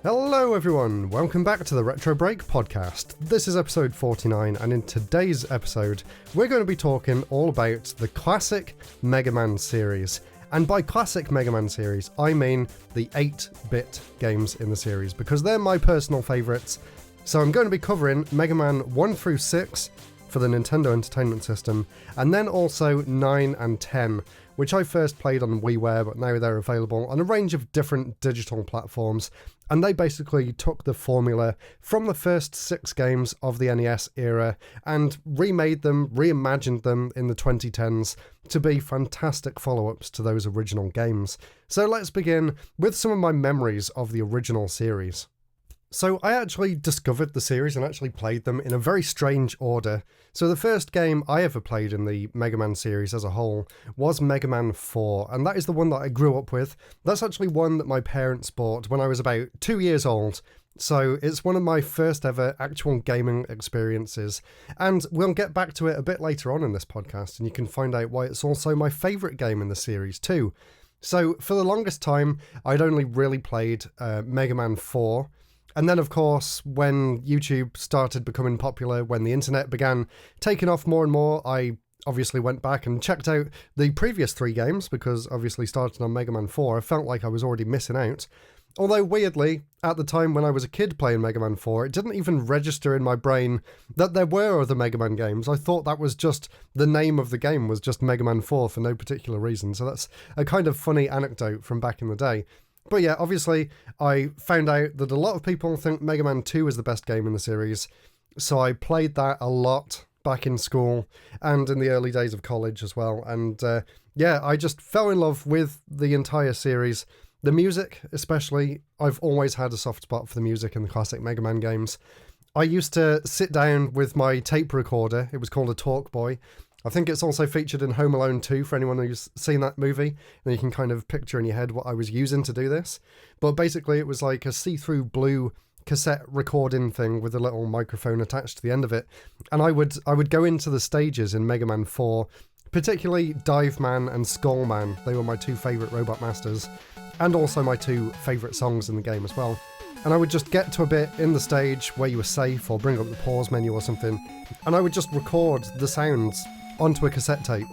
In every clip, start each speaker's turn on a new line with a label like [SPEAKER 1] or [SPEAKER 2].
[SPEAKER 1] Hello everyone, welcome back to the RetroBreak Podcast. This is episode 49, and in today's episode we're going to be talking all about the classic Mega Man series. And by classic Mega Man series, I mean the 8-bit games in the series, because they're my personal favourites. So I'm going to be covering Mega Man 1 through 6 for the Nintendo Entertainment System, and then also 9 and 10, which I first played on WiiWare, but now they're available on a range of different digital platforms, and they basically took the formula from the first 6 games of the NES era and remade them, reimagined them in the 2010s to be fantastic follow-ups to those original games. So let's begin with some of my memories of the original series. So I actually discovered the series and actually played them in a very strange order. So the first game I ever played in the Mega Man series as a whole was Mega Man 4, and that is the one that I grew up with. That's actually one that my parents bought when I was about 2 years old. So it's one of my first ever actual gaming experiences, and we'll get back to it a bit later on in this podcast, and you can find out why it's also my favourite game in the series too. So for the longest time, I'd only really played Mega Man 4, and then, of course, when YouTube started becoming popular, when the internet began taking off more and more, I obviously went back and checked out the previous 3 games, because obviously starting on Mega Man 4, I felt like I was already missing out. Although, weirdly, at the time when I was a kid playing Mega Man 4, it didn't even register in my brain that there were other Mega Man games. I thought that was just the name of the game was just Mega Man 4 for no particular reason, so that's a kind of funny anecdote from back in the day. But yeah, obviously, I found out that a lot of people think Mega Man 2 is the best game in the series, so I played that a lot back in school and in the early days of college as well. And yeah, I just fell in love with the entire series. The music, especially, I've always had a soft spot for the music in the classic Mega Man games. I used to sit down with my tape recorder. It was called a Talkboy. I think it's also featured in Home Alone 2 for anyone who's seen that movie. And you can kind of picture in your head what I was using to do this. But basically it was like a see-through blue cassette recording thing with a little microphone attached to the end of it. And I would go into the stages in Mega Man 4, particularly Dive Man and Skull Man. They were my 2 favourite Robot Masters, and also my 2 favourite songs in the game as well. And I would just get to a bit in the stage where you were safe, or bring up the pause menu or something, and I would just record the sounds onto a cassette tape.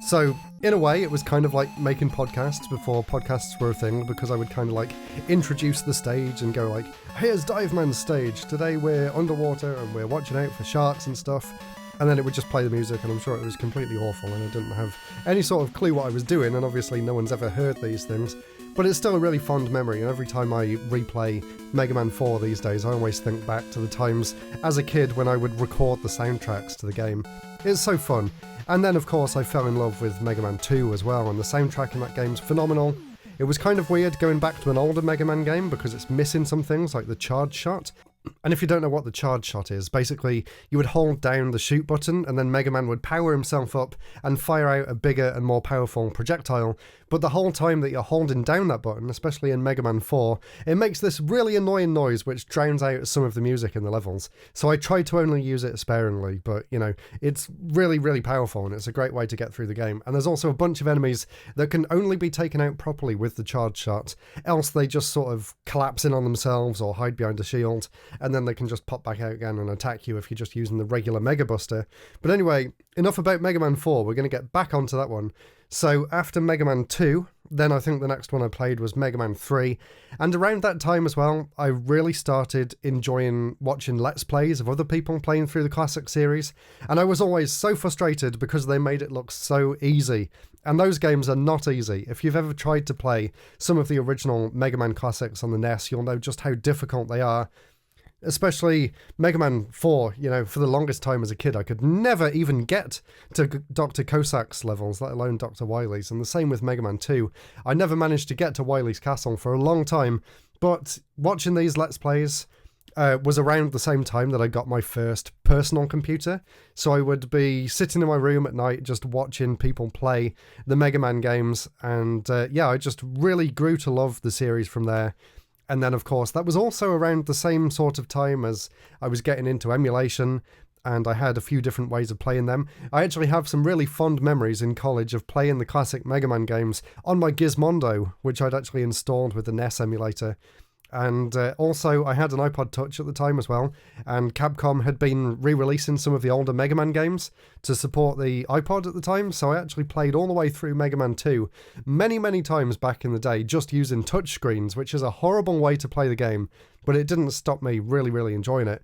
[SPEAKER 1] So in a way it was kind of like making podcasts before podcasts were a thing, because I would kind of like introduce the stage and go like, here's Dive Man's stage, today we're underwater and we're watching out for sharks and stuff, and then it would just play the music, and I'm sure it was completely awful and I didn't have any sort of clue what I was doing, and obviously no one's ever heard these things, but it's still a really fond memory. And every time I replay Mega Man 4 these days, I always think back to the times as a kid when I would record the soundtracks to the game. It's so fun. And then of course I fell in love with Mega Man 2 as well, and the soundtrack in that game's phenomenal. It was kind of weird going back to an older Mega Man game because it's missing some things like the charge shot. And if you don't know what the charge shot is, basically you would hold down the shoot button and then Mega Man would power himself up and fire out a bigger and more powerful projectile. But the whole time that you're holding down that button, especially in Mega Man 4, it makes this really annoying noise which drowns out some of the music in the levels. So I tried to only use it sparingly, but you know, it's really, really powerful and it's a great way to get through the game. And there's also a bunch of enemies that can only be taken out properly with the charge shot, else they just sort of collapse in on themselves or hide behind a shield, and then they can just pop back out again and attack you if you're just using the regular Mega Buster. But anyway, enough about Mega Man 4, we're going to get back onto that one. So after Mega Man 2, then I think the next one I played was Mega Man 3, and around that time as well, I really started enjoying watching Let's Plays of other people playing through the classic series, and I was always so frustrated because they made it look so easy, and those games are not easy. If you've ever tried to play some of the original Mega Man classics on the NES, you'll know just how difficult they are. Especially Mega Man 4, you know, for the longest time as a kid, I could never even get to Dr. Cossack's levels, let alone Dr. Wily's, and the same with Mega Man 2. I never managed to get to Wily's castle for a long time, but watching these Let's Plays was around the same time that I got my first personal computer, so I would be sitting in my room at night just watching people play the Mega Man games, and yeah, I just really grew to love the series from there. And then, of course, that was also around the same sort of time as I was getting into emulation, and I had a few different ways of playing them. I actually have some really fond memories in college of playing the classic Mega Man games on my Gizmondo, which I'd actually installed with the NES emulator. And also, I had an iPod Touch at the time as well, and Capcom had been re-releasing some of the older Mega Man games to support the iPod at the time, so I actually played all the way through Mega Man 2 many, many times back in the day, just using touch screens, which is a horrible way to play the game, but it didn't stop me really, really enjoying it.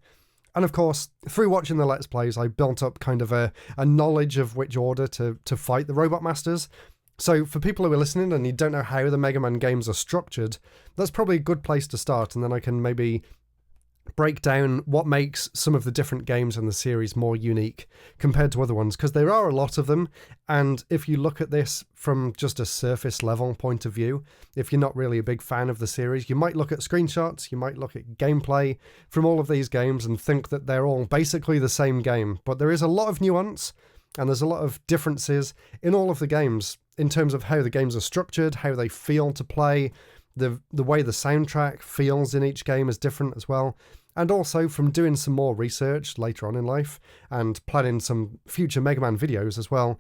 [SPEAKER 1] And of course, through watching the Let's Plays, I built up kind of a knowledge of which order to fight the Robot Masters. So for people who are listening and you don't know how the Mega Man games are structured, that's probably a good place to start, and then I can maybe break down what makes some of the different games in the series more unique compared to other ones, because there are a lot of them, and if you look at this from just a surface level point of view, if you're not really a big fan of the series, you might look at screenshots, you might look at gameplay from all of these games and think that they're all basically the same game, but there is a lot of nuance and there's a lot of differences in all of the games in terms of how the games are structured, how they feel to play, the way the soundtrack feels in each game is different as well. And also from doing some more research later on in life and planning some future Mega Man videos as well.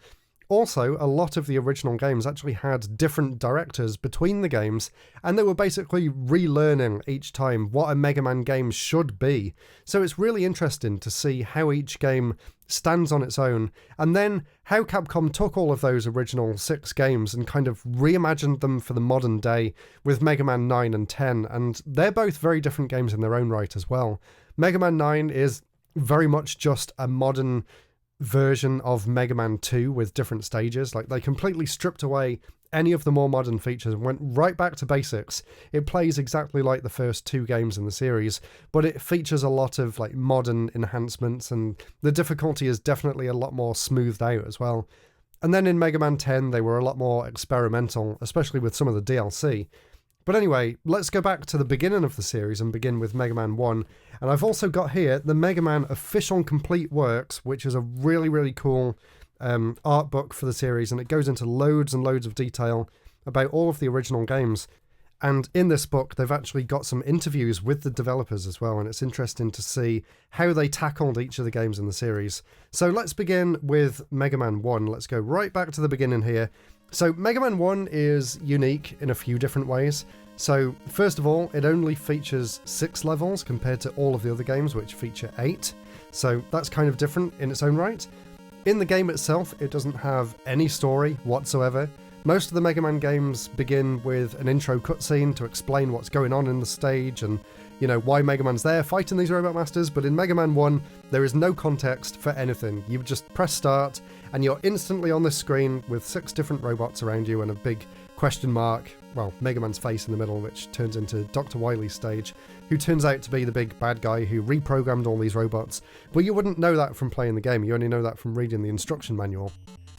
[SPEAKER 1] Also, a lot of the original games actually had different directors between the games, and they were basically relearning each time what a Mega Man game should be. So it's really interesting to see how each game stands on its own, and then how Capcom took all of those original 6 games and kind of reimagined them for the modern day with Mega Man 9 and 10, and they're both very different games in their own right as well. Mega Man 9 is very much just a modern version of Mega Man 2 with different stages. Like, they completely stripped away any of the more modern features and went right back to basics. It plays exactly like the first 2 games in the series, but it features a lot of like modern enhancements, and the difficulty is definitely a lot more smoothed out as well. And then in Mega Man 10 they were a lot more experimental, especially with some of the DLC. But anyway, let's go back to the beginning of the series and begin with Mega Man 1. And I've also got here the Mega Man Official Complete Works, which is a really, really cool art book for the series, and it goes into loads and loads of detail about all of the original games. And in this book, they've actually got some interviews with the developers as well, and it's interesting to see how they tackled each of the games in the series. So let's begin with Mega Man 1. Let's go right back to the beginning here. So Mega Man 1 is unique in a few different ways. So first of all, it only features 6 levels compared to all of the other games, which feature 8. So that's kind of different in its own right. In the game itself, it doesn't have any story whatsoever. Most of the Mega Man games begin with an intro cutscene to explain what's going on in the stage and, you know, why Mega Man's there fighting these Robot Masters, but in Mega Man 1, there is no context for anything. You just press start, and you're instantly on this screen with 6 different robots around you and a big question mark, well, Mega Man's face in the middle, which turns into Dr. Wily's stage, who turns out to be the big bad guy who reprogrammed all these robots. But you wouldn't know that from playing the game, you only know that from reading the instruction manual.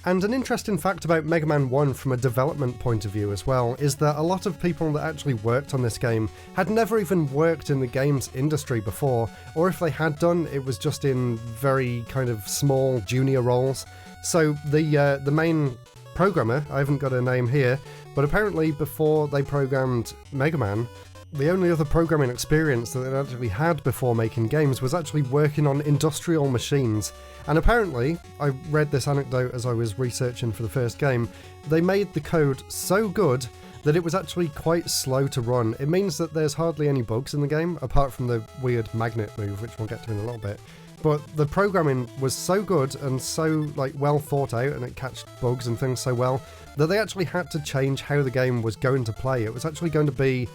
[SPEAKER 1] And an interesting fact about Mega Man 1 from a development point of view as well is that a lot of people that actually worked on this game had never even worked in the games industry before, or if they had done, it was just in very kind of small junior roles. So the main programmer, I haven't got a name here, but apparently before they programmed Mega Man, the only other programming experience that they actually had before making games was actually working on industrial machines. And apparently, I read this anecdote as I was researching for the first game, they made the code so good that it was actually quite slow to run. It means that there's hardly any bugs in the game, apart from the weird magnet move, which we'll get to in a little bit. But the programming was so good and so like well thought out, and it catched bugs and things so well, that they actually had to change how the game was going to play. It was actually going to be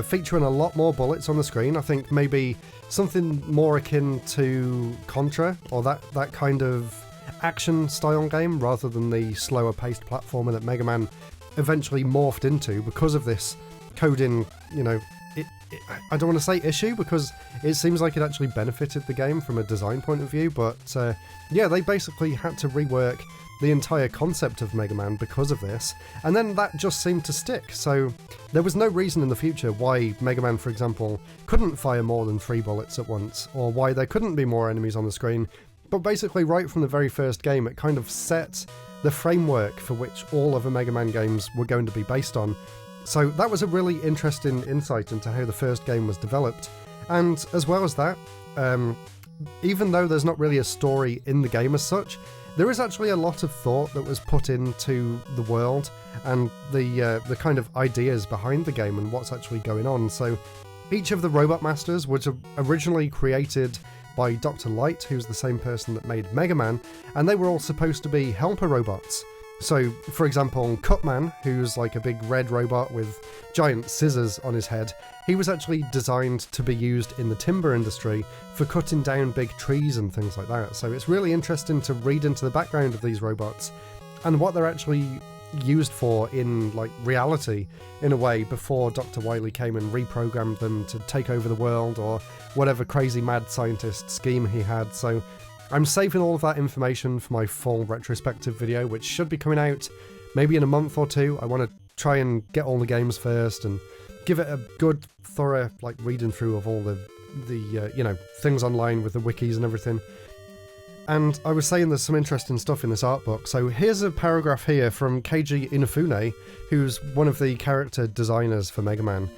[SPEAKER 1] featuring a lot more bullets on the screen. I think maybe something more akin to Contra, or that kind of action style game, rather than the slower paced platformer that Mega Man eventually morphed into because of this coding, you know, I don't want to say issue, because it seems like it actually benefited the game from a design point of view, but yeah, they basically had to rework the entire concept of Mega Man because of this, and then that just seemed to stick. So there was no reason in the future why Mega Man, for example, couldn't fire more than 3 bullets at once, or why there couldn't be more enemies on the screen. But basically right from the very first game, it kind of set the framework for which all other Mega Man games were going to be based on. So that was a really interesting insight into how the first game was developed. And as well as that, even though there's not really a story in the game as such, there is actually a lot of thought that was put into the world and the kind of ideas behind the game and what's actually going on. So Each of the Robot Masters was originally created by Dr. Light, who's the same person that made Mega Man, and they were all supposed to be helper robots. So, for example, Cutman, who's like a big red robot with giant scissors on his head, he was actually designed to be used in the timber industry for cutting down big trees and things like that. So it's really interesting to read into the background of these robots and what they're actually used for in like reality, in a way, before Dr. Wily came and reprogrammed them to take over the world or whatever crazy mad scientist scheme he had. So I'm saving all of that information for my full retrospective video, which should be coming out maybe in a month or two. I want to try and get all the games first and give it a good, thorough like reading through of all the things online with the wikis and everything. And I was saying there's some interesting stuff in this art book. So here's a paragraph here from Keiji Inafune, who's one of the character designers for Mega Man.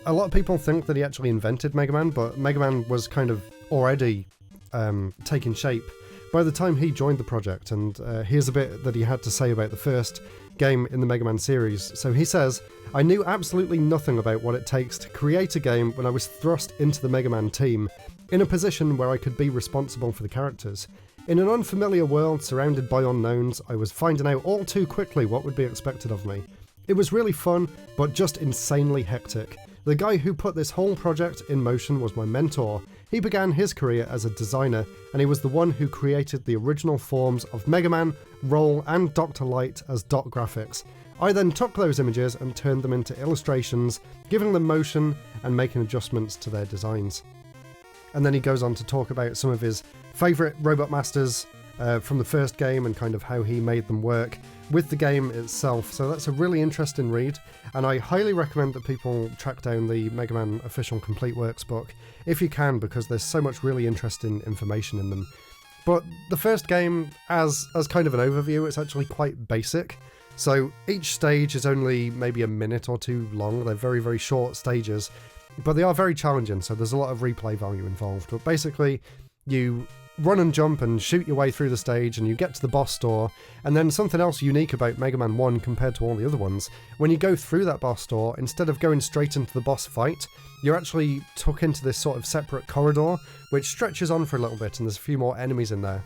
[SPEAKER 1] A lot of people think that he actually invented Mega Man, but Mega Man was kind of already taking shape by the time he joined the project, and here's a bit that he had to say about the first game in the Mega Man series. So he says, "I knew absolutely nothing about what it takes to create a game when I was thrust into the Mega Man team, in a position where I could be responsible for the characters. In an unfamiliar world surrounded by unknowns, I was finding out all too quickly what would be expected of me. It was really fun, but just insanely hectic. The guy who put this whole project in motion was my mentor. He began his career as a designer, and he was the one who created the original forms of Mega Man, Roll, and Dr. Light as dot graphics. I then took those images and turned them into illustrations, giving them motion and making adjustments to their designs." And then he goes on to talk about some of his favourite Robot Masters from the first game and kind of how he made them work with the game itself. So that's a really interesting read, and I highly recommend that people track down the Mega Man Official Complete Works book if you can, because there's so much really interesting information in them. But the first game, as kind of an overview, it's actually quite basic. So each stage is only maybe a minute or two long. They're very, very short stages, but they are very challenging, so there's a lot of replay value involved. But basically, you run and jump and shoot your way through the stage, and you get to the boss door. And then something else unique about Mega Man 1 compared to all the other ones, when you go through that boss door, instead of going straight into the boss fight, you're actually tucked into this sort of separate corridor, which stretches on for a little bit, and there's a few more enemies in there.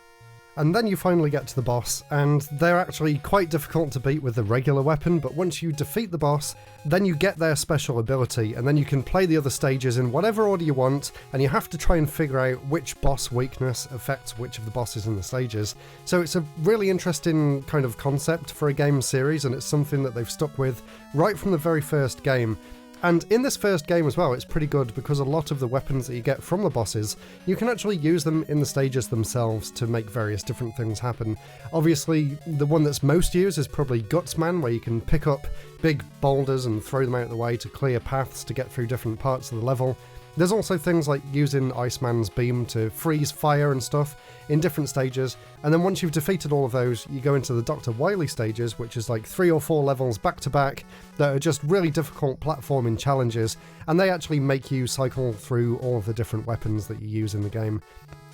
[SPEAKER 1] And then you finally get to the boss, and they're actually quite difficult to beat with the regular weapon, but once you defeat the boss, then you get their special ability, and then you can play the other stages in whatever order you want, and you have to try and figure out which boss weakness affects which of the bosses in the stages. So it's a really interesting kind of concept for a game series, and it's something that they've stuck with right from the very first game. And in this first game as well, it's pretty good because a lot of the weapons that you get from the bosses, you can actually use them in the stages themselves to make various different things happen. Obviously, the one that's most used is probably Gutsman, where you can pick up big boulders and throw them out of the way to clear paths to get through different parts of the level. There's also things like using Iceman's beam to freeze fire and stuff in different stages, and then once you've defeated all of those, you go into the Dr. Wily stages, which is like 3 or 4 levels back to back that are just really difficult platforming challenges, and they actually make you cycle through all of the different weapons that you use in the game.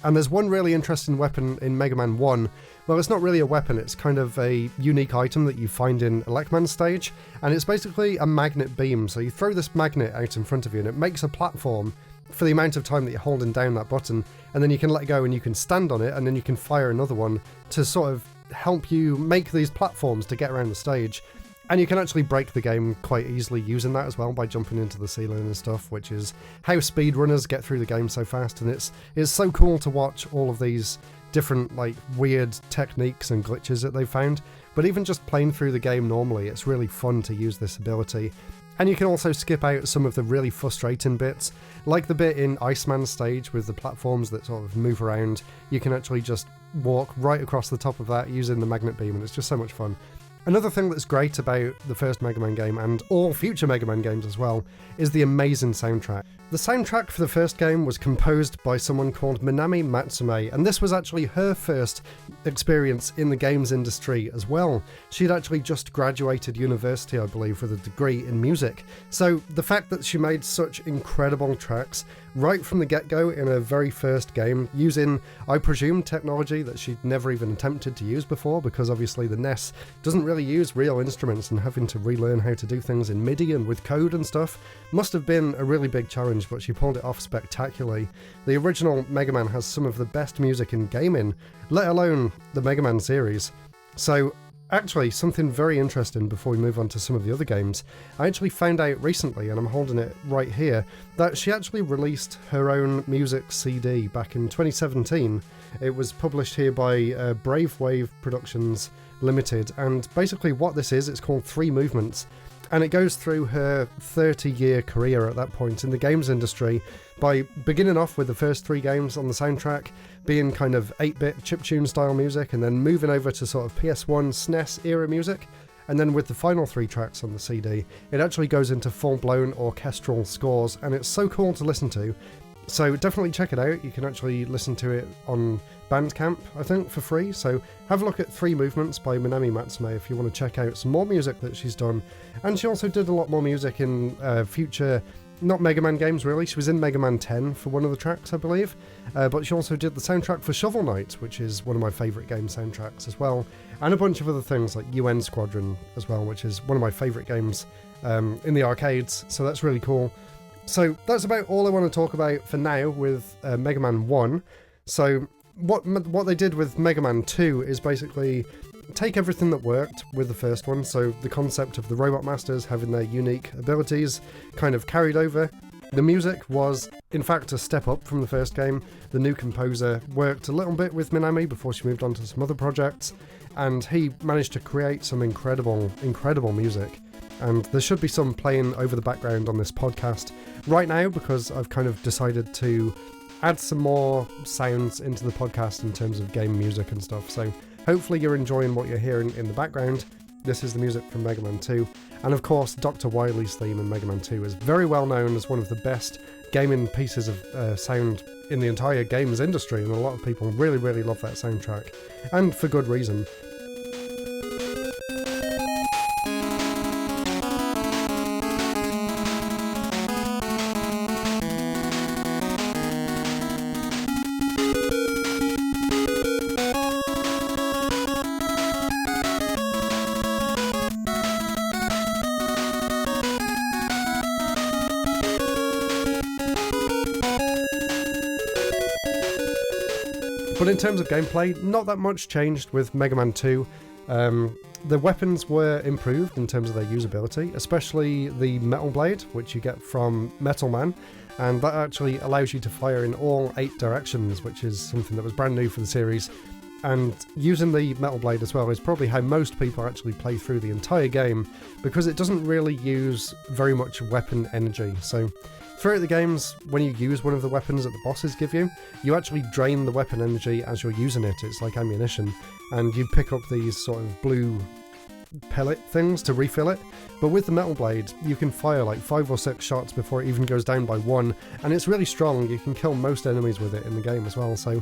[SPEAKER 1] And there's one really interesting weapon in Mega Man 1. Well, it's not really a weapon, it's kind of a unique item that you find in Elecman's stage, and it's basically a magnet beam. So you throw this magnet out in front of you, and it makes a platform for the amount of time that you're holding down that button, and then you can let go and you can stand on it, and then you can fire another one to sort of help you make these platforms to get around the stage. And you can actually break the game quite easily using that as well by jumping into the ceiling and stuff, which is how speedrunners get through the game so fast. And it's so cool to watch all of these different like weird techniques and glitches that they've found. But even just playing through the game normally, it's really fun to use this ability. And you can also skip out some of the really frustrating bits, like the bit in Iceman's stage with the platforms that sort of move around. You can actually just walk right across the top of that using the magnet beam, and it's just so much fun. Another thing that's great about the first Mega Man game, and all future Mega Man games as well, is the amazing soundtrack. The soundtrack for the first game was composed by someone called Minami Matsume, and this was actually her first experience in the games industry as well. She'd actually just graduated university, I believe, with a degree in music. So the fact that she made such incredible tracks right from the get-go in her very first game, using, I presume, technology that she'd never even attempted to use before, because obviously the NES doesn't really really use real instruments and having to relearn how to do things in MIDI and with code and stuff must have been a really big challenge, but she pulled it off spectacularly. The original Mega Man has some of the best music in gaming, let alone the Mega Man series. So actually, something very interesting before we move on to some of the other games. I actually found out recently, and I'm holding it right here, that she actually released her own music CD back in 2017. It was published here by Brave Wave Productions Limited, and basically what this is, it's called Three Movements, and it goes through her 30-year career at that point in the games industry by beginning off with the first 3 games on the soundtrack being kind of 8-bit chiptune style music, and then moving over to sort of PS1 SNES era music, and then with the final 3 tracks on the CD it actually goes into full-blown orchestral scores, and it's so cool to listen to. So definitely check it out. You can actually listen to it on Bandcamp, I think, for free. So have a look at Three Movements by Minami Matsume if you want to check out some more music that she's done. And she also did a lot more music in future, not Mega Man games really. She was in Mega Man 10 for one of the tracks, I believe. But she also did the soundtrack for Shovel Knight, which is one of my favourite game soundtracks as well. And a bunch of other things like UN Squadron as well, which is one of my favourite games in the arcades. So that's really cool. So that's about all I want to talk about for now with Mega Man 1. So what they did with Mega Man 2 is basically take everything that worked with the first one, so the concept of the Robot Masters having their unique abilities kind of carried over. The music was, in fact, a step up from the first game. The new composer worked a little bit with Minami before she moved on to some other projects, and he managed to create some incredible music. And there should be some playing over the background on this podcast right now, because I've kind of decided to add some more sounds into the podcast in terms of game music and stuff. So hopefully you're enjoying what you're hearing in the background. This is the music from Mega Man 2. And of course, Dr. Wily's theme in Mega Man 2 is very well known as one of the best gaming pieces of sound in the entire games industry, and a lot of people really, really love that soundtrack. And for good reason. But in terms of gameplay, not that much changed with Mega Man 2. The weapons were improved in terms of their usability, especially the Metal Blade, which you get from Metal Man, and that actually allows you to fire in all 8 directions, which is something that was brand new for the series. And using the Metal Blade as well is probably how most people actually play through the entire game, because it doesn't really use very much weapon energy. So throughout the games, when you use one of the weapons that the bosses give you, you actually drain the weapon energy as you're using it. It's like ammunition, and you pick up these sort of blue pellet things to refill it. But with the Metal Blade, you can fire like 5 or 6 shots before it even goes down by 1, and it's really strong. You can kill most enemies with it in the game as well. So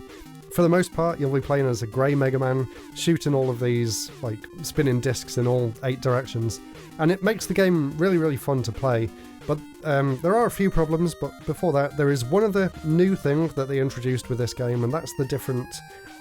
[SPEAKER 1] for the most part, you'll be playing as a grey Mega Man, shooting all of these like spinning discs in all 8 directions, and it makes the game really, really fun to play. But there are a few problems, but before that, there is one other new thing that they introduced with this game, and that's the different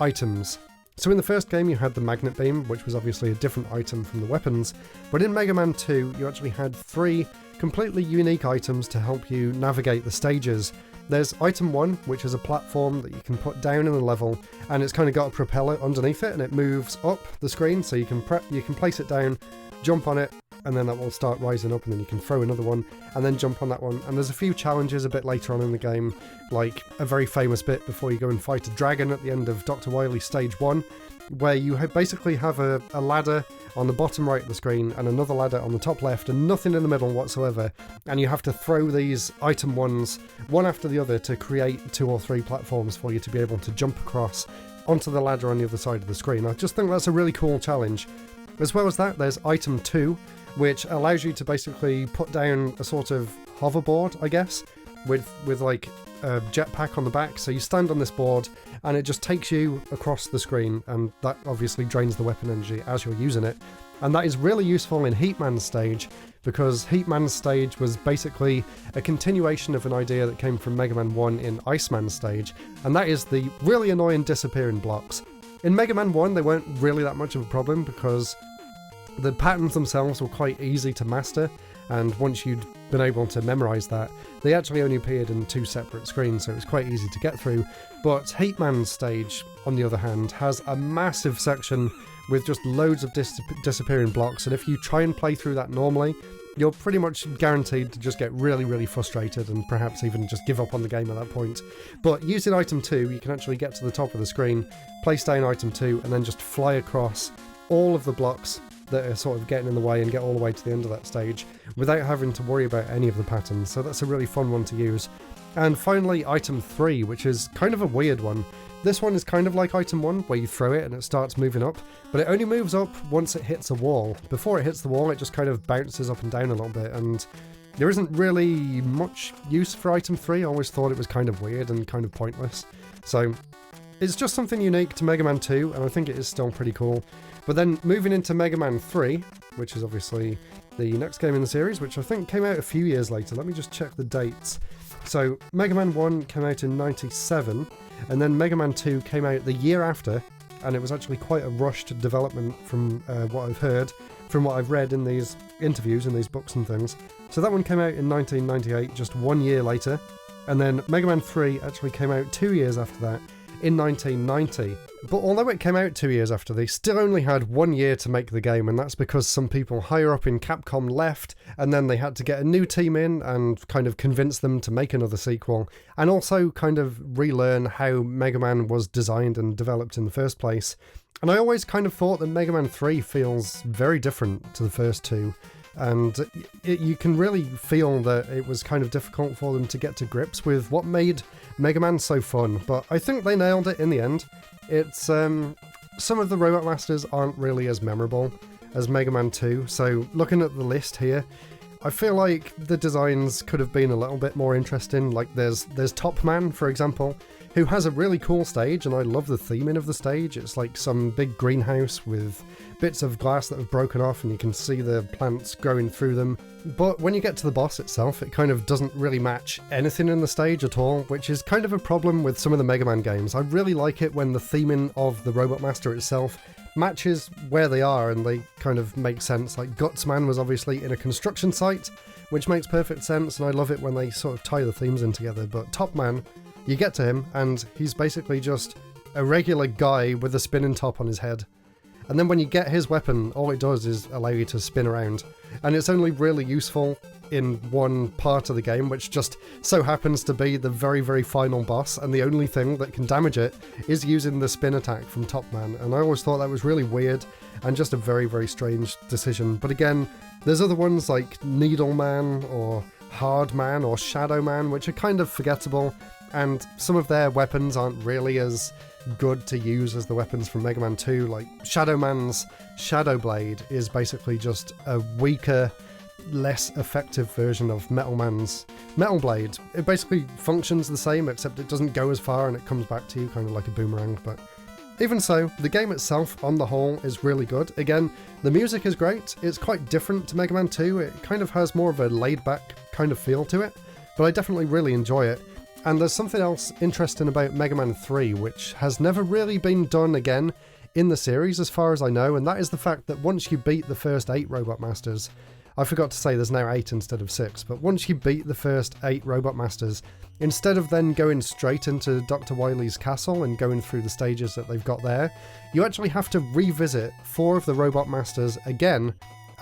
[SPEAKER 1] items. So in the first game you had the Magnet Beam, which was obviously a different item from the weapons, but in Mega Man 2 you actually had 3 completely unique items to help you navigate the stages. There's item 1, which is a platform that you can put down in the level, and it's kind of got a propeller underneath it, and it moves up the screen, so you can place it down, jump on it, and then that will start rising up, and then you can throw another one and then jump on that one. And there's a few challenges a bit later on in the game, like a very famous bit before you go and fight a dragon at the end of Dr. Wily Stage 1, where you basically have a ladder on the bottom right of the screen and another ladder on the top left and nothing in the middle whatsoever, and you have to throw these item ones one after the other to create 2 or 3 platforms for you to be able to jump across onto the ladder on the other side of the screen. I just think that's a really cool challenge. As well as that, there's item 2, which allows you to basically put down a sort of hoverboard, I guess, with like a jetpack on the back. So you stand on this board and it just takes you across the screen, and that obviously drains the weapon energy as you're using it. And that is really useful in Heatman's stage, because Heatman's stage was basically a continuation of an idea that came from Mega Man 1 in Iceman's stage, and that is the really annoying disappearing blocks. In Mega Man 1 they weren't really that much of a problem, because The patterns themselves were quite easy to master, and once you'd been able to memorise that, they actually only appeared in 2 separate screens, so it was quite easy to get through. But Heatman's stage, on the other hand, has a massive section with just loads of disappearing blocks, and if you try and play through that normally, you're pretty much guaranteed to just get really, really frustrated and perhaps even just give up on the game at that point. But using item 2, you can actually get to the top of the screen, place down item 2, and then just fly across all of the blocks that are sort of getting in the way and get all the way to the end of that stage without having to worry about any of the patterns. So that's a really fun one to use. And finally, item 3, which is kind of a weird one. This one is kind of like item 1, where you throw it and it starts moving up, but it only moves up once it hits a wall. Before it hits the wall, it just kind of bounces up and down a little bit, and there isn't really much use for item 3. I always thought it was kind of weird and kind of pointless. So it's just something unique to Mega Man 2, and I think it is still pretty cool. But then moving into Mega Man 3, which is obviously the next game in the series, which I think came out a few years later. Let me just check the dates. So Mega Man 1 came out in 97, and then Mega Man 2 came out the year after, and it was actually quite a rushed development from what I've heard, from what I've read in these interviews, in these books and things. So that one came out in 1998, just 1 year later, and then Mega Man 3 actually came out 2 years after that, in 1990. But although it came out 2 years after, they still only had 1 year to make the game, and that's because some people higher up in Capcom left, and then they had to get a new team in and kind of convince them to make another sequel, and also kind of relearn how Mega Man was designed and developed in the first place. And I always kind of thought that Mega Man 3 feels very different to the first two, and you can really feel that it was kind of difficult for them to get to grips with what made Mega Man so fun, but I think they nailed it in the end. It's some of the Robot Masters aren't really as memorable as Mega Man 2, so looking at the list here, I feel like the designs could have been a little bit more interesting. Like there's Top Man, for example, who has a really cool stage, and I love the theming of the stage. It's like some big greenhouse with bits of glass that have broken off and you can see the plants growing through them. But when you get to the boss itself, it kind of doesn't really match anything in the stage at all, which is kind of a problem with some of the Mega Man games. I really like it when the theming of the Robot Master itself matches where they are and they kind of make sense. Like Gutsman was obviously in a construction site, which makes perfect sense, and I love it when they sort of tie the themes in together. But Top Man, you get to him and he's basically just a regular guy with a spinning top on his head. And then when you get his weapon, all it does is allow you to spin around. And it's only really useful in one part of the game, which just so happens to be the very, very final boss, and the only thing that can damage it is using the spin attack from Top Man. And I always thought that was really weird and just a very, very strange decision. But again, there's other ones like Needle Man or Hard Man or Shadow Man, which are kind of forgettable, and some of their weapons aren't really as good to use as the weapons from Mega Man 2. Like Shadow Man's Shadow Blade is basically just a weaker, less effective version of Metal Man's Metal Blade. It basically functions the same, except it doesn't go as far and it comes back to you kind of like a boomerang. But even so, the game itself on the whole is really good. Again, the music is great. It's quite different to Mega Man 2. It kind of has more of a laid-back kind of feel to it, but I definitely really enjoy it. And there's something else interesting about Mega Man 3, which has never really been done again in the series as far as I know, and that is the fact that once you beat the first 8 Robot Masters, I forgot to say there's now 8 instead of 6, but once you beat the first 8 Robot Masters, instead of then going straight into Dr. Wily's castle and going through the stages that they've got there, you actually have to revisit 4 of the Robot Masters again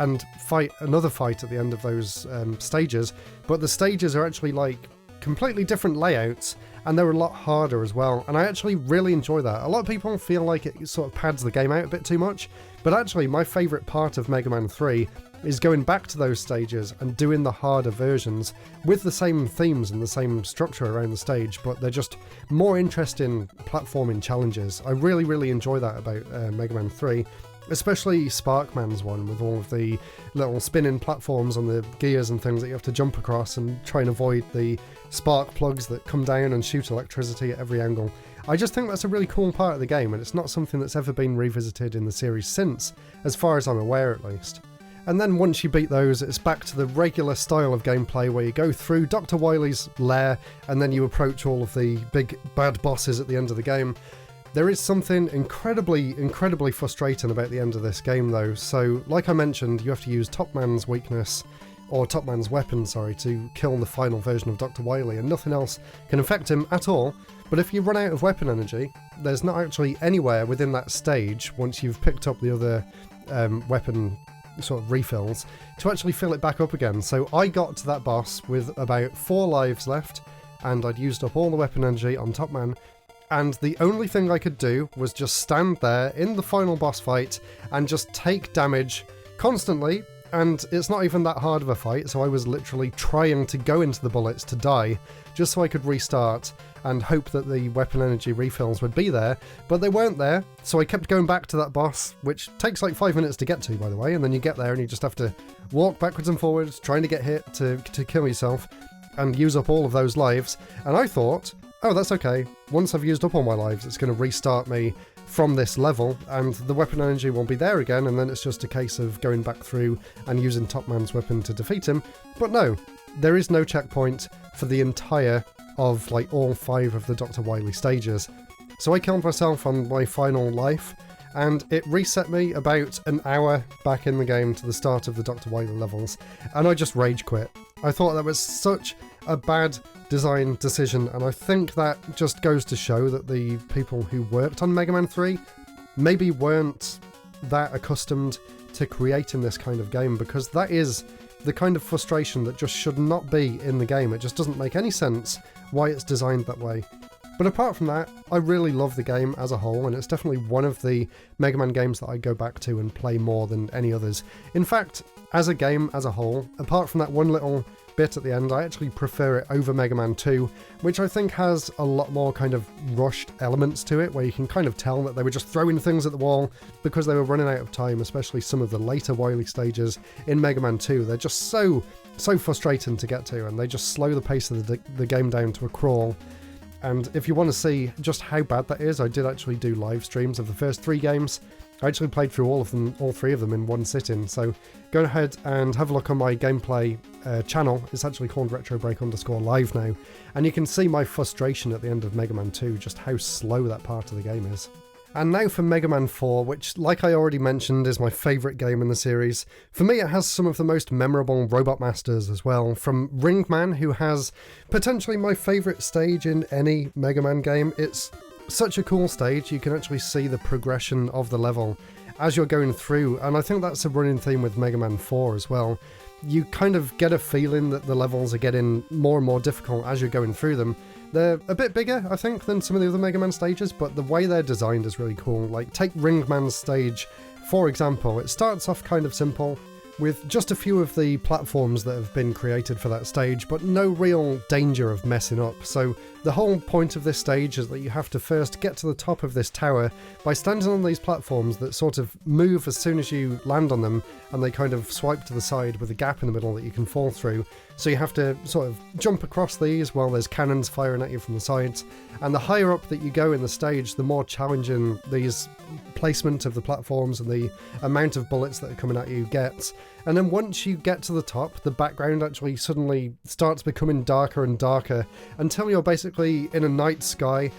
[SPEAKER 1] and fight another fight at the end of those stages, but the stages are actually like completely different layouts, and they're a lot harder as well, and I actually really enjoy that. A lot of people feel like it sort of pads the game out a bit too much, but actually my favourite part of Mega Man 3 is going back to those stages and doing the harder versions with the same themes and the same structure around the stage, but they're just more interesting platforming challenges. I really, really enjoy that about Mega Man 3. Especially Sparkman's one, with all of the little spinning platforms on the gears and things that you have to jump across and try and avoid the spark plugs that come down and shoot electricity at every angle. I just think that's a really cool part of the game, and it's not something that's ever been revisited in the series since, as far as I'm aware at least. And then once you beat those, it's back to the regular style of gameplay where you go through Dr. Wily's lair and then you approach all of the big bad bosses at the end of the game. There is something incredibly frustrating about the end of this game though. So, like I mentioned, you have to use Top Man's weakness, or Top Man's weapon, sorry, to kill the final version of Dr. Wily, and nothing else can affect him at all. But if you run out of weapon energy, there's not actually anywhere within that stage, once you've picked up the other weapon sort of refills, to actually fill it back up again. So I got to that boss with about 4 lives left, and I'd used up all the weapon energy on Top Man, and the only thing I could do was just stand there in the final boss fight and just take damage constantly, and it's not even that hard of a fight, so I was literally trying to go into the bullets to die, just so I could restart and hope that the weapon energy refills would be there, but they weren't there, so I kept going back to that boss, which takes like 5 minutes to get to, by the way, and then you get there and you just have to walk backwards and forwards, trying to get hit to kill yourself, and use up all of those lives, and I thought, oh, that's okay, once I've used up all my lives, it's going to restart me from this level, and the weapon energy will be there again, and then it's just a case of going back through and using Top Man's weapon to defeat him. But no, there is no checkpoint for the entire of like all 5 of the Dr. Wily stages. So I killed myself on my final life, and it reset me about an hour back in the game to the start of the Dr. Wily levels, and I just rage quit. I thought that was such a bad design decision, and I think that just goes to show that the people who worked on Mega Man 3 maybe weren't that accustomed to creating this kind of game, because that is the kind of frustration that just should not be in the game. It just doesn't make any sense why it's designed that way. But apart from that, I really love the game as a whole, and it's definitely one of the Mega Man games that I go back to and play more than any others. In fact, as a game as a whole, apart from that one little bit at the end, I actually prefer it over Mega Man 2, which I think has a lot more kind of rushed elements to it, where you can kind of tell that they were just throwing things at the wall because they were running out of time, especially some of the later Wily stages in Mega Man 2. They're just so frustrating to get to, and they just slow the pace of the game down to a crawl. And if you want to see just how bad that is, I did actually do live streams of the first 3 games. I actually played through all 3 of them in one sitting, so go ahead and have a look on my gameplay channel. It's actually called RetroBreak_live now, and you can see my frustration at the end of Mega Man 2, just how slow that part of the game is. And now for Mega Man 4, which, like I already mentioned, is my favourite game in the series. For me, it has some of the most memorable Robot Masters as well, from Ringman, who has potentially my favourite stage in any Mega Man game. It's such a cool stage. You can actually see the progression of the level as you're going through, and I think that's a running theme with Mega Man 4 as well. You kind of get a feeling that the levels are getting more and more difficult as you're going through them. They're a bit bigger, I think, than some of the other Mega Man stages, but the way they're designed is really cool. Like, take Ringman's stage, for example. It starts off kind of simple, with just a few of the platforms that have been created for that stage, but no real danger of messing up. So the whole point of this stage is that you have to first get to the top of this tower by standing on these platforms that sort of move as soon as you land on them, and they kind of swipe to the side with a gap in the middle that you can fall through. So you have to sort of jump across these while there's cannons firing at you from the sides. And the higher up that you go in the stage, the more challenging these placement of the platforms and the amount of bullets that are coming at you gets. And then once you get to the top, the background actually suddenly starts becoming darker and darker until you're basically in a night sky.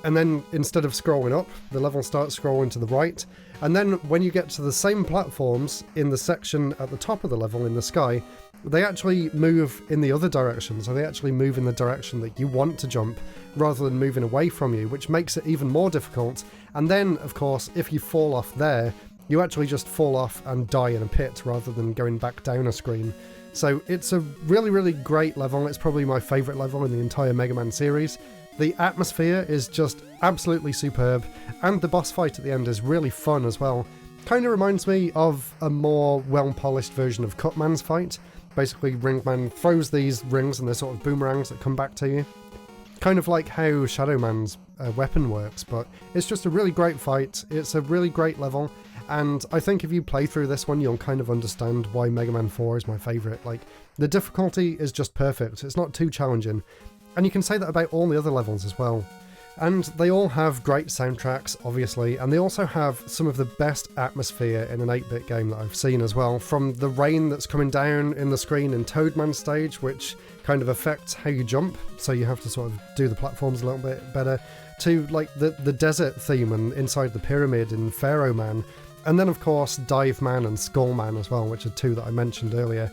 [SPEAKER 1] And then instead of scrolling up, the level starts scrolling to the right. And then when you get to the same platforms in the section at the top of the level in the sky, they actually move in the other direction. So they actually move in the direction that you want to jump rather than moving away from you, which makes it even more difficult. And then, of course, if you fall off there, you actually just fall off and die in a pit rather than going back down a screen. So it's a really, really great level. It's probably my favourite level in the entire Mega Man series. The atmosphere is just absolutely superb, and the boss fight at the end is really fun as well. Kind of reminds me of a more well-polished version of Cutman's fight. Basically, Ringman throws these rings and they're sort of boomerangs that come back to you. Kind of like how Shadow Man's weapon works, but it's just a really great fight. It's a really great level, and I think if you play through this one, you'll kind of understand why Mega Man 4 is my favourite. Like, the difficulty is just perfect. It's not too challenging. And you can say that about all the other levels as well. And they all have great soundtracks, obviously, and they also have some of the best atmosphere in an 8-bit game that I've seen as well, from the rain that's coming down in the screen in Toadman stage, which kind of affects how you jump, so you have to sort of do the platforms a little bit better, to like the desert theme and inside the pyramid in Pharaoh Man, and then of course Dive Man and Skull Man as well, which are two that I mentioned earlier.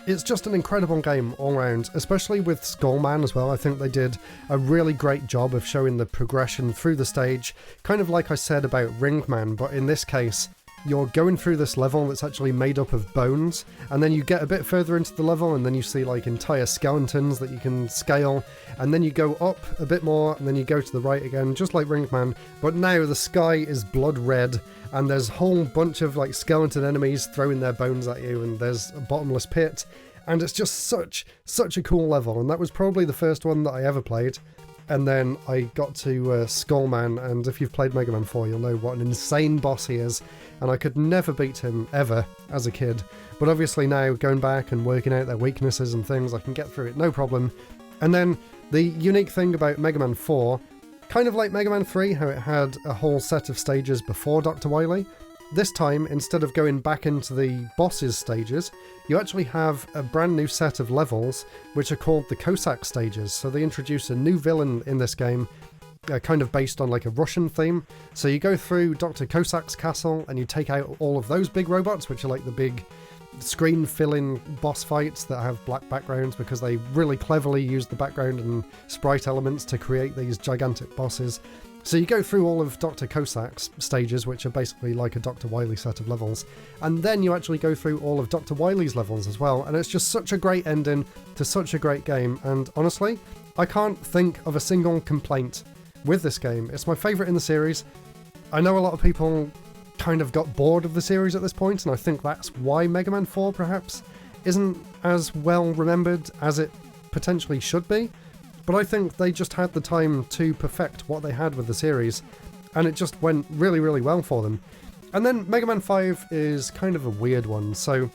[SPEAKER 1] It's just an incredible game all around, especially with Skull Man as well. I think they did a really great job of showing the progression through the stage, kind of like I said about Ring Man, but in this case you're going through this level that's actually made up of bones, and then you get a bit further into the level and then you see like entire skeletons that you can scale, and then you go up a bit more and then you go to the right again, just like Ring Man, but now the sky is blood red and there's a whole bunch of like skeleton enemies throwing their bones at you, and there's a bottomless pit, and it's just such a cool level. And that was probably the first one that I ever played. And then I got to Skull Man, and if you've played Mega Man 4, you'll know what an insane boss he is, and I could never beat him, ever, as a kid. But obviously now, going back and working out their weaknesses and things, I can get through it, no problem. And then, the unique thing about Mega Man 4, kind of like Mega Man 3, how it had a whole set of stages before Dr. Wily, this time, instead of going back into the boss's stages, you actually have a brand new set of levels, which are called the Cossack stages. So they introduce a new villain in this game, kind of based on like a Russian theme. So you go through Dr. Cossack's castle, and you take out all of those big robots, which are like the big screen-filling boss fights that have black backgrounds, because they really cleverly use the background and sprite elements to create these gigantic bosses. So you go through all of Dr. Cossack's stages, which are basically like a Dr. Wily set of levels, and then you actually go through all of Dr. Wily's levels as well, and it's just such a great ending to such a great game, and honestly, I can't think of a single complaint with this game. It's my favourite in the series. I know a lot of people kind of got bored of the series at this point, and I think that's why Mega Man 4 perhaps isn't as well remembered as it potentially should be. But I think they just had the time to perfect what they had with the series, and it just went really, really well for them. And then Mega Man 5 is kind of a weird one. So,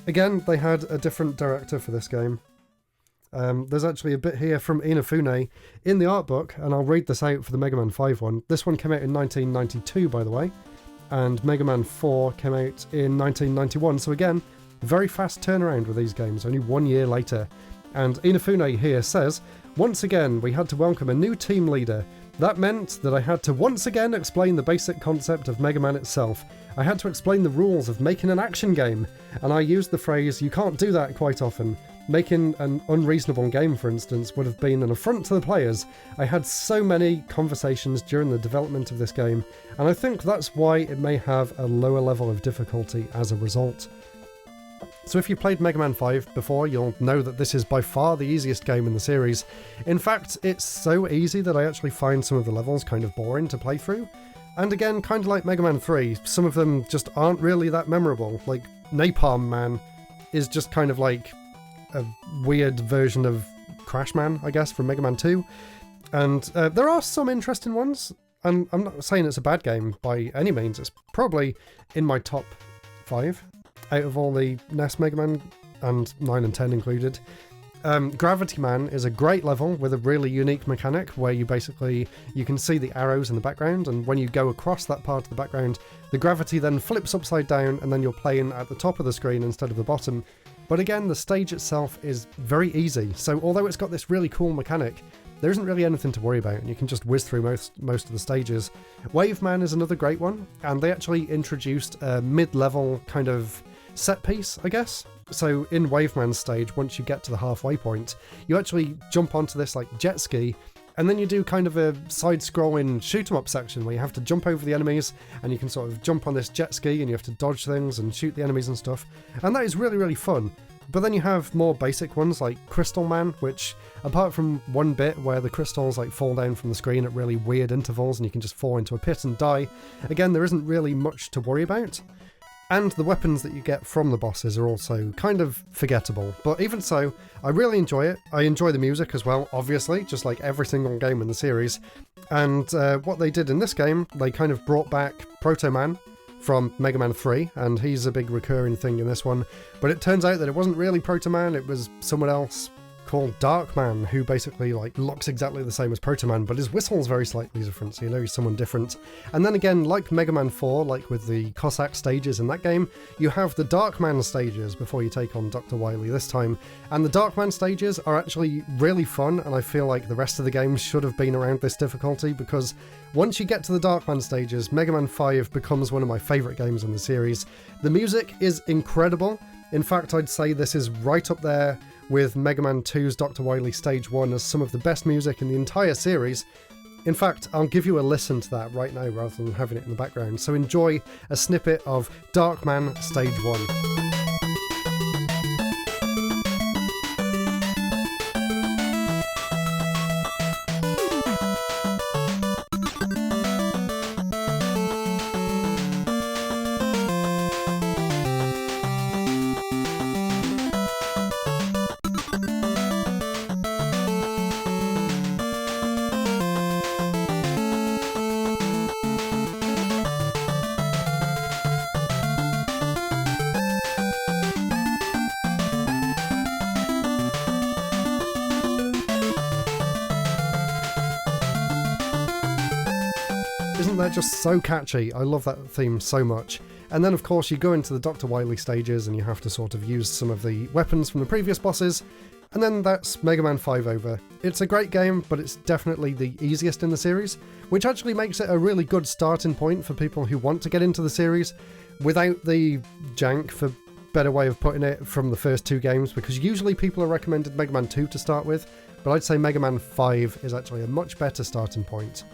[SPEAKER 1] again, they had a different director for this game. There's actually a bit here from Inafune in the art book, and I'll read this out for the Mega Man 5 one. This one came out in 1992, by the way, and Mega Man 4 came out in 1991. So again, very fast turnaround with these games, only 1 year later. And Inafune here says, "Once again, we had to welcome a new team leader. That meant that I had to once again explain the basic concept of Mega Man itself. I had to explain the rules of making an action game, and I used the phrase, 'you can't do that' quite often. Making an unreasonable game, for instance, would have been an affront to the players. I had so many conversations during the development of this game, and I think that's why it may have a lower level of difficulty as a result." So if you played Mega Man 5 before, you'll know that this is by far the easiest game in the series. In fact, it's so easy that I actually find some of the levels kind of boring to play through. And again, kind of like Mega Man 3, some of them just aren't really that memorable. Like Napalm Man is just kind of like a weird version of Crash Man, I guess, from Mega Man 2. And there are some interesting ones, and I'm not saying it's a bad game by any means. It's probably in my top 5 out of all the NES Mega Man, and 9 and 10 included. Gravity Man is a great level with a really unique mechanic where you can see the arrows in the background, and when you go across that part of the background, the gravity then flips upside down and then you're playing at the top of the screen instead of the bottom. But again, the stage itself is very easy, so although it's got this really cool mechanic, there isn't really anything to worry about, and you can just whiz through most of the stages. Wave Man is another great one, and they actually introduced a mid-level kind of set piece, I guess. So in Wave Man's stage, once you get to the halfway point, you actually jump onto this like jet ski, and then you do kind of a side-scrolling shoot-'em-up section where you have to jump over the enemies, and you can sort of jump on this jet ski and you have to dodge things and shoot the enemies and stuff. And that is really, really fun. But then you have more basic ones like Crystal Man, which, apart from one bit where the crystals like fall down from the screen at really weird intervals and you can just fall into a pit and die, again, there isn't really much to worry about. And the weapons that you get from the bosses are also kind of forgettable. But even so, I really enjoy it. I enjoy the music as well, obviously, just like every single game in the series. And what they did in this game, they kind of brought back Proto Man from Mega Man 3, and he's a big recurring thing in this one. But it turns out that it wasn't really Proto Man, it was someone else called Darkman, who basically like looks exactly the same as Proto Man, but his whistle's very slightly different, so you know he's someone different. And then again, like Mega Man 4, like with the Cossack stages in that game, you have the Darkman stages before you take on Dr. Wily this time. And the Darkman stages are actually really fun, and I feel like the rest of the game should have been around this difficulty, because once you get to the Darkman stages, Mega Man 5 becomes one of my favourite games in the series. The music is incredible. In fact, I'd say this is right up there with Mega Man 2's Dr. Wily Stage 1 as some of the best music in the entire series. In fact, I'll give you a listen to that right now rather than having it in the background, so enjoy a snippet of Darkman Stage 1. Isn't that just so catchy? I love that theme so much. And then of course you go into the Dr. Wily stages and you have to sort of use some of the weapons from the previous bosses, and then that's Mega Man 5 over. It's a great game, but it's definitely the easiest in the series, which actually makes it a really good starting point for people who want to get into the series without the jank, for better way of putting it, from the first two games, because usually people are recommended Mega Man 2 to start with, but I'd say Mega Man 5 is actually a much better starting point.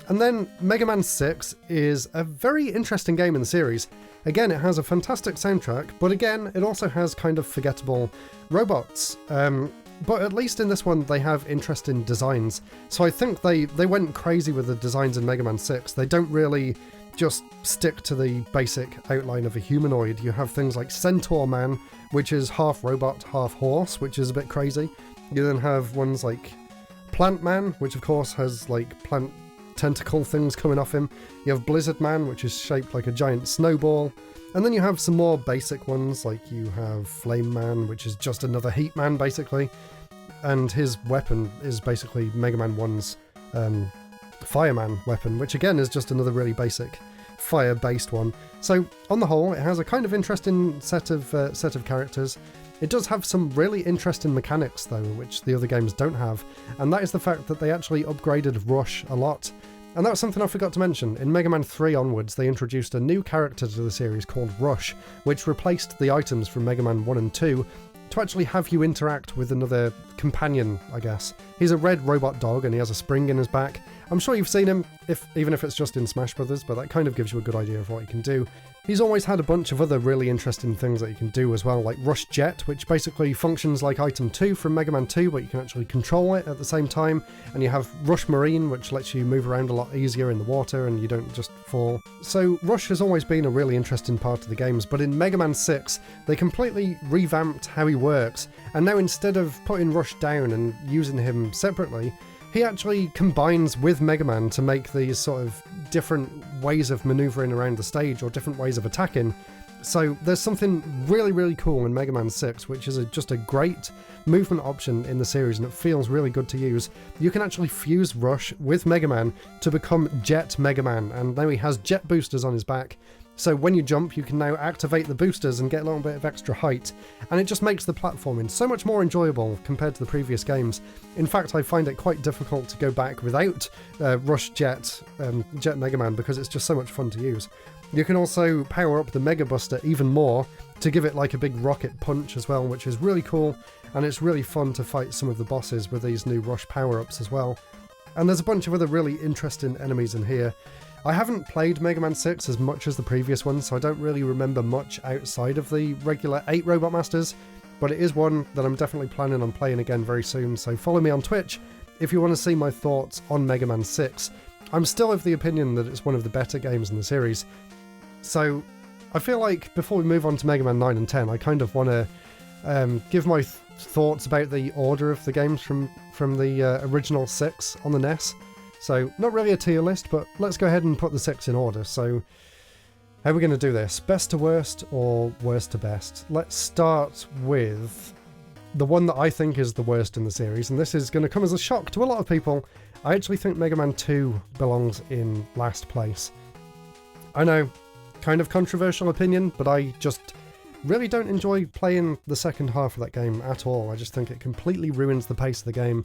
[SPEAKER 1] And then Mega Man 6 is a very interesting game in the series. Again, it has a fantastic soundtrack, but again, it also has kind of forgettable robots. But at least in this one, they have interesting designs. So I think they went crazy with the designs in Mega Man 6. They don't really just stick to the basic outline of a humanoid. You have things like Centaur Man, which is half robot, half horse, which is a bit crazy. You then have ones like Plant Man, which of course has like plant tentacle things coming off him. You have Blizzard Man, which is shaped like a giant snowball. And then you have some more basic ones, like you have Flame Man, which is just another Heat Man, basically. And his weapon is basically Mega Man 1's Fireman weapon, which again is just another really basic fire-based one. So on the whole, it has a kind of interesting set of characters. It does have some really interesting mechanics though, which the other games don't have, and that is the fact that they actually upgraded Rush a lot. And that was something I forgot to mention. In Mega Man 3 onwards, they introduced a new character to the series called Rush, which replaced the items from Mega Man 1 and 2 to actually have you interact with another companion, I guess. He's a red robot dog and he has a spring in his back. I'm sure you've seen him, even if it's just in Smash Brothers, but that kind of gives you a good idea of what he can do. He's always had a bunch of other really interesting things that you can do as well, like Rush Jet, which basically functions like Item 2 from Mega Man 2, but you can actually control it at the same time. And you have Rush Marine, which lets you move around a lot easier in the water and you don't just fall. So Rush has always been a really interesting part of the games, but in Mega Man 6, they completely revamped how he works. And now instead of putting Rush down and using him separately, he actually combines with Mega Man to make these sort of different ways of maneuvering around the stage or different ways of attacking. So there's something really, really cool in Mega Man 6, which is just a great movement option in the series, and it feels really good to use. You can actually fuse Rush with Mega Man to become Jet Mega Man, and now he has jet boosters on his back. So when you jump, you can now activate the boosters and get a little bit of extra height, and it just makes the platforming so much more enjoyable compared to the previous games. In fact, I find it quite difficult to go back without Rush Jet Mega Man, because it's just so much fun to use. You can also power up the Mega Buster even more to give it like a big rocket punch as well, which is really cool, and it's really fun to fight some of the bosses with these new Rush power-ups as well. And there's a bunch of other really interesting enemies in here. I haven't played Mega Man 6 as much as the previous one, so I don't really remember much outside of the regular 8 Robot Masters, but it is one that I'm definitely planning on playing again very soon, so follow me on Twitch if you want to see my thoughts on Mega Man 6. I'm still of the opinion that it's one of the better games in the series, so I feel like before we move on to Mega Man 9 and 10, I kind of want to give my thoughts about the order of the games from the original 6 on the NES. So, not really a tier list, but let's go ahead and put the 6 in order. So, how are we going to do this? Best to worst or worst to best? Let's start with the one that I think is the worst in the series, and this is going to come as a shock to a lot of people, I actually think Mega Man 2 belongs in last place. I know, kind of controversial opinion, but I just really don't enjoy playing the second half of that game at all. I just think it completely ruins the pace of the game.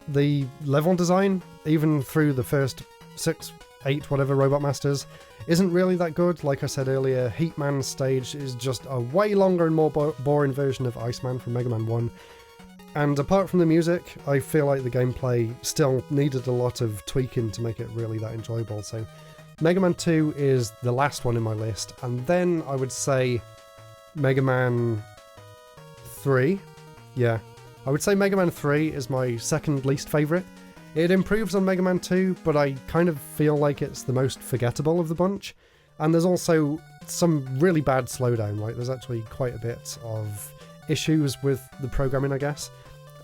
[SPEAKER 1] The level design, even through the first 6, 8, whatever Robot Masters, isn't really that good. Like I said earlier, Heatman's stage is just a way longer and more boring version of Iceman from Mega Man 1. And apart from the music, I feel like the gameplay still needed a lot of tweaking to make it really that enjoyable. So Mega Man 2 is the last one in my list, and then I would say Mega Man 3. Yeah, I would say Mega Man 3 is my second least favourite. It improves on Mega Man 2, but I kind of feel like it's the most forgettable of the bunch. And there's also some really bad slowdown, like there's actually quite a bit of issues with the programming, I guess.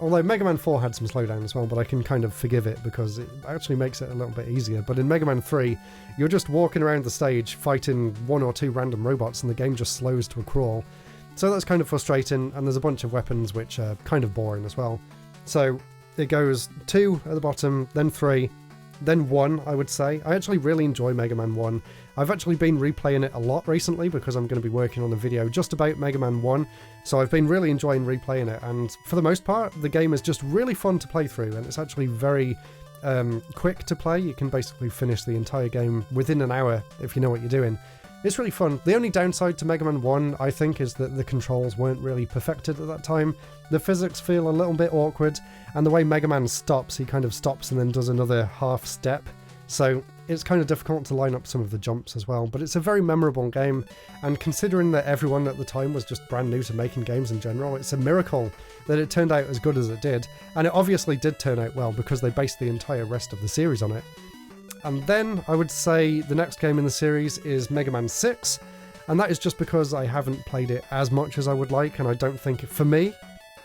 [SPEAKER 1] Although Mega Man 4 had some slowdown as well, but I can kind of forgive it because it actually makes it a little bit easier. But in Mega Man 3, you're just walking around the stage fighting 1 or 2 random robots and the game just slows to a crawl. So that's kind of frustrating, and there's a bunch of weapons which are kind of boring as well. So it goes 2 at the bottom, then 3, then 1, I would say. I actually really enjoy Mega Man 1. I've actually been replaying it a lot recently because I'm going to be working on a video just about Mega Man 1, so I've been really enjoying replaying it, and for the most part, the game is just really fun to play through, and it's actually very quick to play. You can basically finish the entire game within an hour if you know what you're doing. It's really fun. The only downside to Mega Man 1, I think, is that the controls weren't really perfected at that time. The physics feel a little bit awkward, and the way Mega Man stops, he kind of stops and then does another half step. So it's kind of difficult to line up some of the jumps as well, but it's a very memorable game, and considering that everyone at the time was just brand new to making games in general, it's a miracle that it turned out as good as it did, and it obviously did turn out well because they based the entire rest of the series on it. And then I would say the next game in the series is Mega Man 6, and that is just because I haven't played it as much as I would like, and I don't think, for me,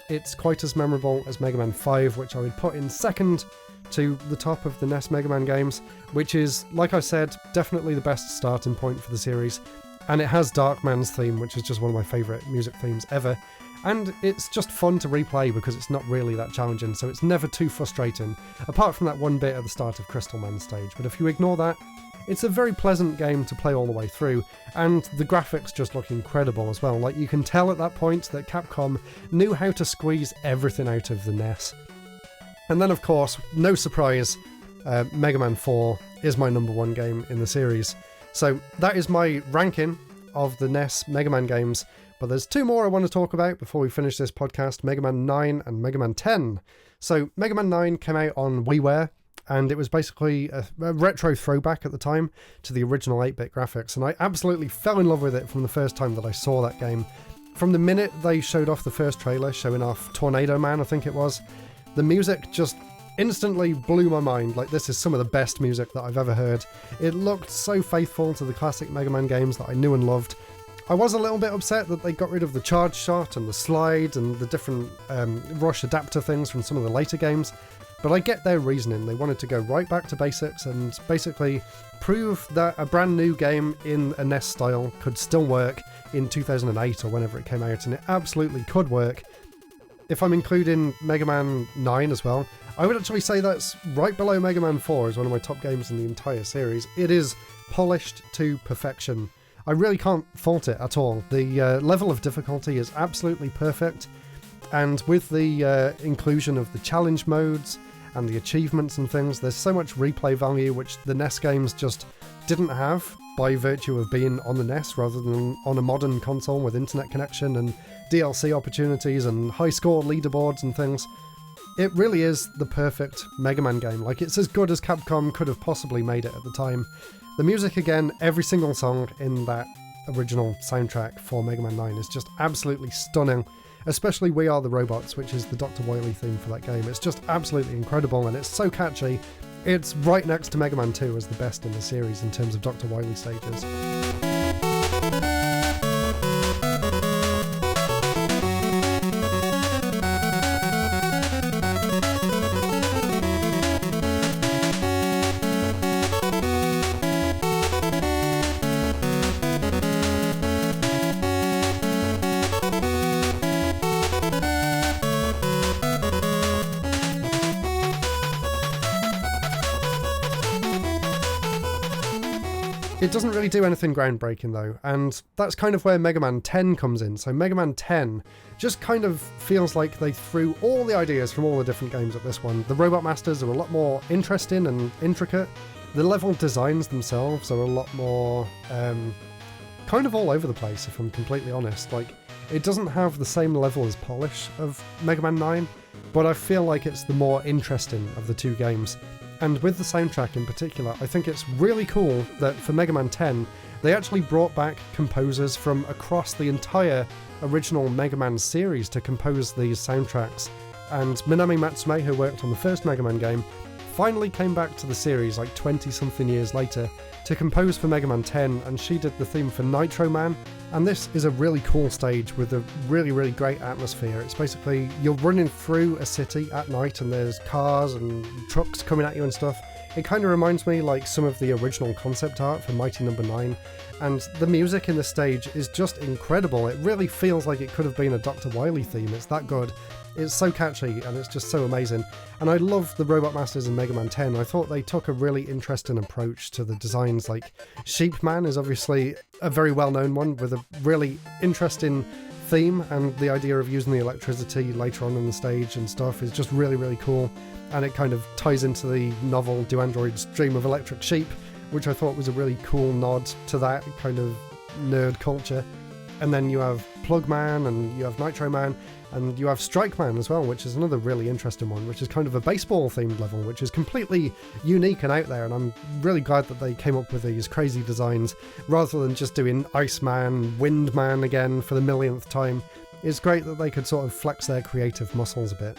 [SPEAKER 1] it's quite as memorable as Mega Man 5, which I would put in second to the top of the NES Mega Man games, which is, like I said, definitely the best starting point for the series, and it has Darkman's theme, which is just one of my favourite music themes ever, and it's just fun to replay because it's not really that challenging, so it's never too frustrating, apart from that one bit at the start of Crystal Man stage. But if you ignore that, it's a very pleasant game to play all the way through, and the graphics just look incredible as well. Like, you can tell at that point that Capcom knew how to squeeze everything out of the NES. And then, of course, no surprise, Mega Man 4 is my number one game in the series. So that is my ranking of the NES Mega Man games. But there's 2 more I want to talk about before we finish this podcast, Mega Man 9 and Mega Man 10. So Mega Man 9 came out on WiiWare, and it was basically a retro throwback at the time to the original 8-bit graphics, and I absolutely fell in love with it from the first time that I saw that game. From the minute they showed off the first trailer, showing off Tornado Man, I think it was, the music just instantly blew my mind. Like, this is some of the best music that I've ever heard. It looked so faithful to the classic Mega Man games that I knew and loved. I was a little bit upset that they got rid of the charge shot and the slide and the different rush adapter things from some of the later games, but I get their reasoning. They wanted to go right back to basics and basically prove that a brand new game in a NES style could still work in 2008 or whenever it came out, and it absolutely could work. If I'm including Mega Man 9 as well, I would actually say that's right below Mega Man 4 as one of my top games in the entire series. It is polished to perfection. I really can't fault it at all. The level of difficulty is absolutely perfect, and with the inclusion of the challenge modes and the achievements and things, there's so much replay value which the NES games just didn't have by virtue of being on the NES rather than on a modern console with internet connection and DLC opportunities and high score leaderboards and things. It really is the perfect Mega Man game. Like, it's as good as Capcom could have possibly made it at the time. The music, again, every single song in that original soundtrack for Mega Man 9 is just absolutely stunning, especially We Are the Robots, which is the Dr. Wily theme for that game. It's just absolutely incredible, and it's so catchy. It's right next to Mega Man 2 as the best in the series in terms of Dr. Wily stages. It doesn't really do anything groundbreaking though, and that's kind of where Mega Man 10 comes in. So Mega Man 10 just kind of feels like they threw all the ideas from all the different games at this one. The Robot Masters are a lot more interesting and intricate. The level designs themselves are a lot more kind of all over the place, if I'm completely honest. Like, it doesn't have the same level as polish of Mega Man 9, but I feel like it's the more interesting of the two games. And with the soundtrack in particular, I think it's really cool that for Mega Man 10, they actually brought back composers from across the entire original Mega Man series to compose these soundtracks. And Minami Matsume, who worked on the first Mega Man game, finally came back to the series like 20-something years later to compose for Mega Man 10, and she did the theme for Nitro Man. And this is a really cool stage with a really, really great atmosphere. It's basically, you're running through a city at night and there's cars and trucks coming at you and stuff. It kind of reminds me like some of the original concept art for Mighty Number 9. And the music in the stage is just incredible. It really feels like it could have been a Dr. Wily theme. It's that good. It's so catchy and it's just so amazing. And I love the Robot Masters in Mega Man 10. I thought they took a really interesting approach to the designs. Like, Sheep Man is obviously a very well-known one with a really interesting theme, and the idea of using the electricity later on in the stage and stuff is just really, really cool. And it kind of ties into the novel Do Androids Dream of Electric Sheep, which I thought was a really cool nod to that kind of nerd culture. And then you have Plug Man, and you have Nitro Man, and you have Strike Man as well, which is another really interesting one, which is kind of a baseball themed level, which is completely unique and out there, and I'm really glad that they came up with these crazy designs rather than just doing Ice Man, Wind Man again for the millionth time. It's great that they could sort of flex their creative muscles a bit.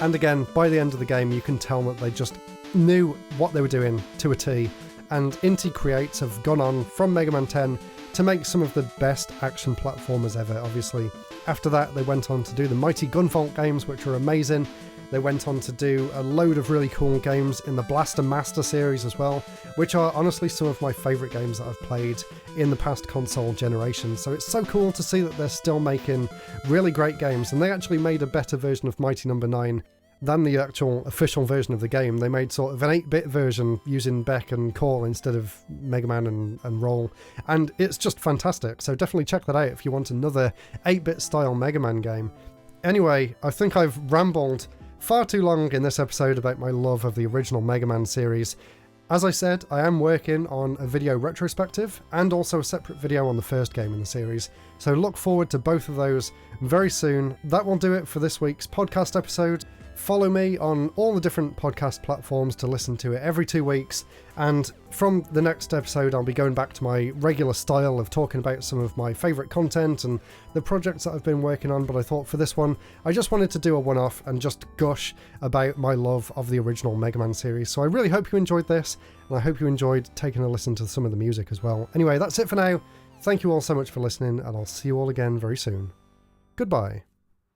[SPEAKER 1] And again, by the end of the game, you can tell that they just knew what they were doing to a T. And Inti Creates have gone on from Mega Man 10 to make some of the best action platformers ever, obviously. After that, they went on to do the Mighty Gunvolt games, which are amazing. They went on to do a load of really cool games in the Blaster Master series as well, which are honestly some of my favourite games that I've played in the past console generation. So it's so cool to see that they're still making really great games, and they actually made a better version of Mighty Number 9 than the actual official version of the game. They made sort of an 8-bit version using Beck and Call instead of Mega Man and Roll, and it's just fantastic. So definitely check that out if you want another 8-bit style Mega Man game. Anyway, I think I've rambled far too long in this episode about my love of the original Mega Man series. As I said, I am working on a video retrospective and also a separate video on the first game in the series, so look forward to both of those very soon. That will do it for this week's podcast episode. Follow me on all the different podcast platforms to listen to it every 2 weeks, and from the next episode I'll be going back to my regular style of talking about some of my favourite content and the projects that I've been working on, but I thought for this one I just wanted to do a one-off and just gush about my love of the original Mega Man series. So I really hope you enjoyed this, and I hope you enjoyed taking a listen to some of the music as well. Anyway, that's it for now. Thank you all so much for listening, and I'll see you all again very soon. Goodbye.